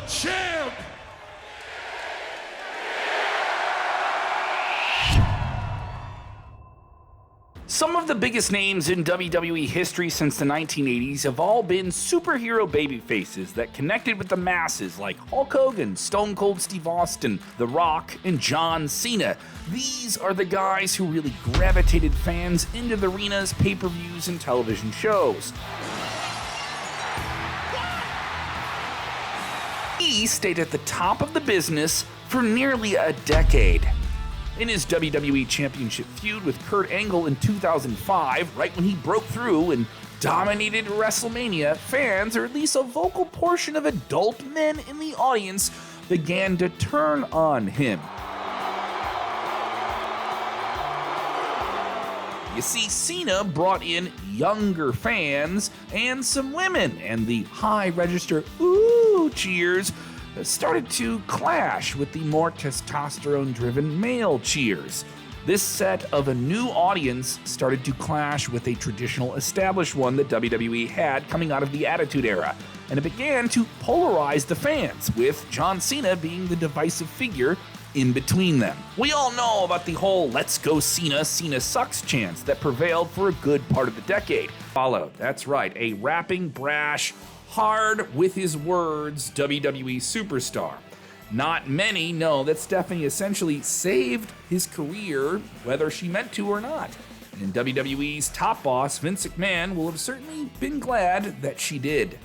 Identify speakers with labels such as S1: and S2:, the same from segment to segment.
S1: champ.
S2: Some of the biggest names in WWE history since the 1980s have all been superhero babyfaces that connected with the masses, like Hulk Hogan, Stone Cold Steve Austin, The Rock, and John Cena. These are the guys who really gravitated fans into the arenas, pay-per-views, and television shows. He stayed at the top of the business for nearly a decade. In his WWE Championship feud with Kurt Angle in 2005, right when he broke through and dominated WrestleMania, fans, or at least a vocal portion of adult men in the audience, began to turn on him. You see, Cena brought in younger fans and some women, and the high-register "ooh" cheers started to clash with the more testosterone-driven male cheers. This set of a new audience started to clash with a traditional established one that WWE had coming out of the Attitude Era, and it began to polarize the fans, with John Cena being the divisive figure in between them. We all know about the whole "Let's go Cena, Cena Sucks" chants that prevailed for a good part of the decade. Followed, that's right, a rapping, brash, hard with his words WWE superstar. Not many know that Stephanie essentially saved his career, whether she meant to or not. And WWE's top boss, Vince McMahon, will have certainly been glad that she did.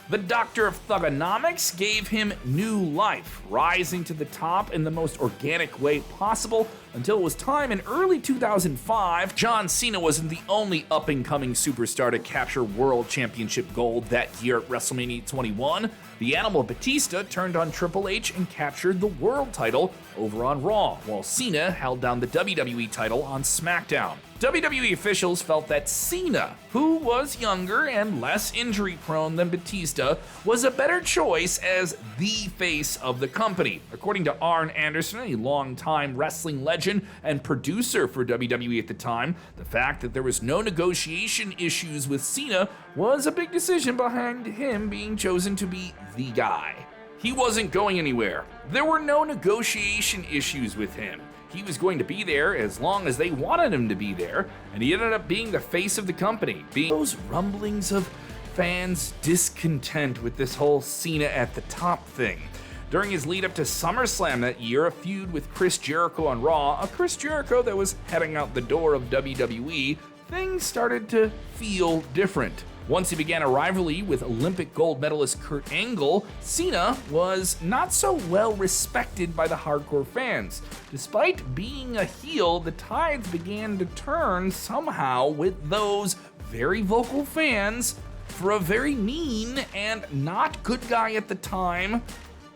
S2: The Doctor of Thuganomics gave him new life, rising to the top in the most organic way possible until it was time in early 2005. John Cena wasn't the only up-and-coming superstar to capture World Championship gold that year at WrestleMania 21. The Animal Batista turned on Triple H and captured the world title over on Raw, while Cena held down the WWE title on SmackDown. WWE officials felt that Cena, who was younger and less injury-prone than Batista, was a better choice as the face of the company. According to Arn Anderson, a longtime wrestling legend and producer for WWE at the time, the fact that there was no negotiation issues with Cena was a big decision behind him being chosen to be the guy. He wasn't going anywhere. There were no negotiation issues with him. He was going to be there as long as they wanted him to be there, and he ended up being the face of the company. Those rumblings of fans' discontent with this whole Cena at the top thing. During his lead up to SummerSlam that year, a feud with Chris Jericho on Raw, a Chris Jericho that was heading out the door of WWE, things started to feel different. Once he began a rivalry with Olympic gold medalist Kurt Angle, Cena was not so well respected by the hardcore fans. Despite being a heel, the tides began to turn somehow with those very vocal fans for a very mean and not good guy at the time,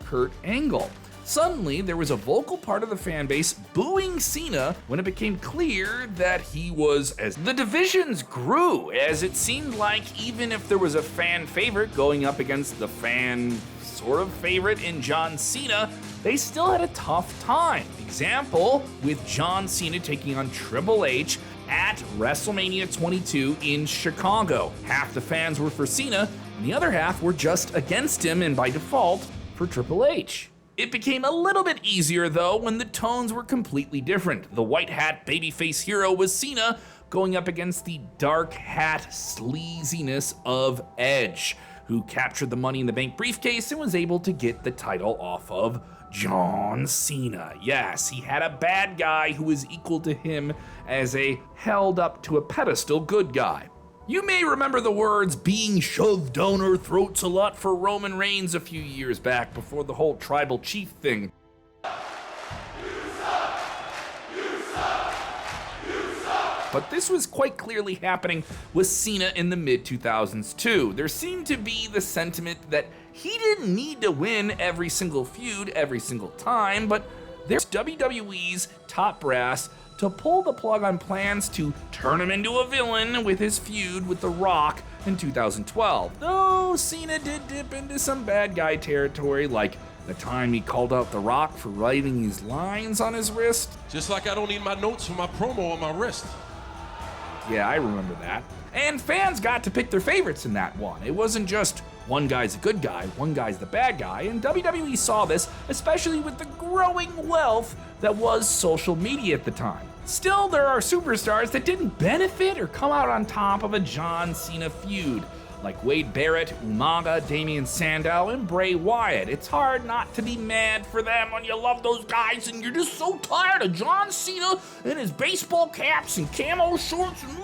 S2: Kurt Angle. Suddenly, there was a vocal part of the fan base booing Cena when it became clear that he was, as the divisions grew, as it seemed like even if there was a fan favorite going up against the fan sort of favorite in John Cena, they still had a tough time. Example, with John Cena taking on Triple H at WrestleMania 22 in Chicago. Half the fans were for Cena, and the other half were just against him and by default for Triple H. It became a little bit easier though when the tones were completely different. The white hat babyface hero was Cena going up against the dark hat sleaziness of Edge, who captured the Money in the Bank briefcase and was able to get the title off of John Cena. Yes, he had a bad guy who was equal to him as a held up to a pedestal good guy. You may remember the words being shoved down our throats a lot for Roman Reigns a few years back before the whole tribal chief thing. But this was quite clearly happening with Cena in the mid-2000s too. There seemed to be the sentiment that he didn't need to win every single feud every single time, but there's WWE's top brass to pull the plug on plans to turn him into a villain with his feud with The Rock in 2012. Though Cena did dip into some bad guy territory, like the time he called out The Rock for writing his lines on his wrist.
S1: Just like I don't need my notes for my promo on my wrist.
S2: Yeah, I remember that. And fans got to pick their favorites in that one. It wasn't just one guy's a good guy, one guy's the bad guy, and WWE saw this, especially with the growing wealth that was social media at the time. Still, there are superstars that didn't benefit or come out on top of a John Cena feud, like Wade Barrett, Umaga, Damian Sandow, and Bray Wyatt. It's hard not to be mad for them when you love those guys and you're just so tired of John Cena and his baseball caps and camo shorts and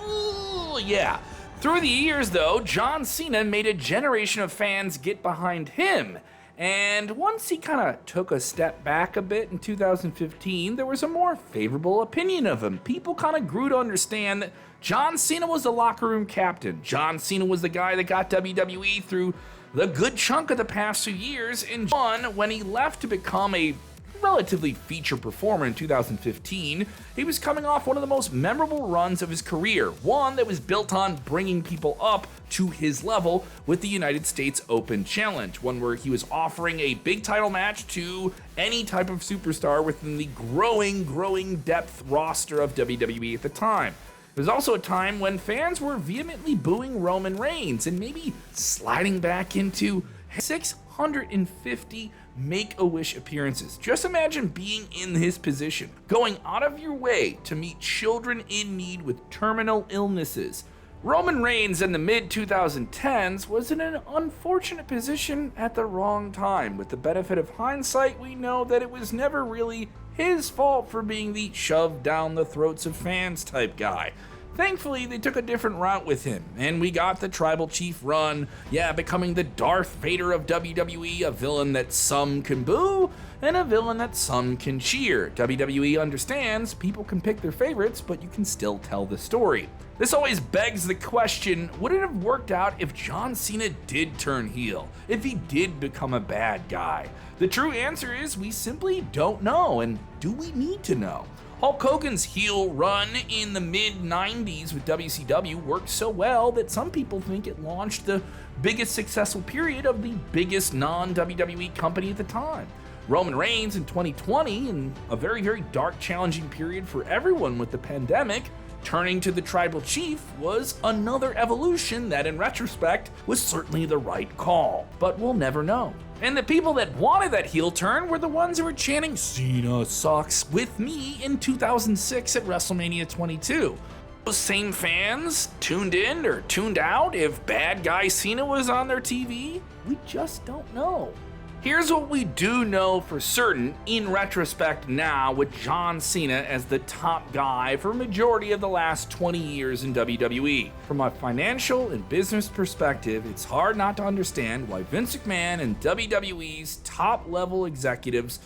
S2: yeah. Through the years though, John Cena made a generation of fans get behind him. And once he kind of took a step back a bit in 2015, there was a more favorable opinion of him. People kind of grew to understand that John Cena was the locker room captain. John Cena was the guy that got WWE through the good chunk of the past few years, and when he left to become a relatively featured performer in 2015, he was coming off one of the most memorable runs of his career, one that was built on bringing people up to his level with the United States Open Challenge, one where he was offering a big title match to any type of superstar within the growing depth roster of WWE at the time. It was also a time when fans were vehemently booing Roman Reigns and maybe sliding back into 650 Make-A-Wish appearances. Just imagine being in his position, going out of your way to meet children in need with terminal illnesses. Roman Reigns in the mid-2010s was in an unfortunate position at the wrong time. With the benefit of hindsight, we know that it was never really his fault for being the shoved down the throats of fans type guy. Thankfully, they took a different route with him, and we got the Tribal Chief run, becoming the Darth Vader of WWE, a villain that some can boo, and a villain that some can cheer. WWE understands people can pick their favorites, but you can still tell the story. This always begs the question, would it have worked out if John Cena did turn heel? If he did become a bad guy? The true answer is we simply don't know, and do we need to know? Hulk Hogan's heel run in the mid-90s with WCW worked so well that some people think it launched the biggest successful period of the biggest non-WWE company at the time. Roman Reigns in 2020, in a very dark, challenging period for everyone with the pandemic, turning to the Tribal Chief was another evolution that, in retrospect, was certainly the right call, but we'll never know. And the people that wanted that heel turn were the ones who were chanting "Cena Sucks" with me in 2006 at WrestleMania 22. Those same fans tuned in or tuned out if bad guy Cena was on their TV? We just don't know. Here's what we do know for certain in retrospect now, with John Cena as the top guy for a majority of the last 20 years in WWE. From a financial and business perspective, it's hard not to understand why Vince McMahon and WWE's top level executives.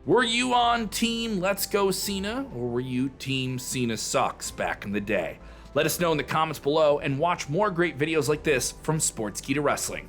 S2: Were you on team Let's Go Cena, or were you team Cena Sucks back in the day? Let us know in the comments below, and watch more great videos like this from Sportskeeda Wrestling.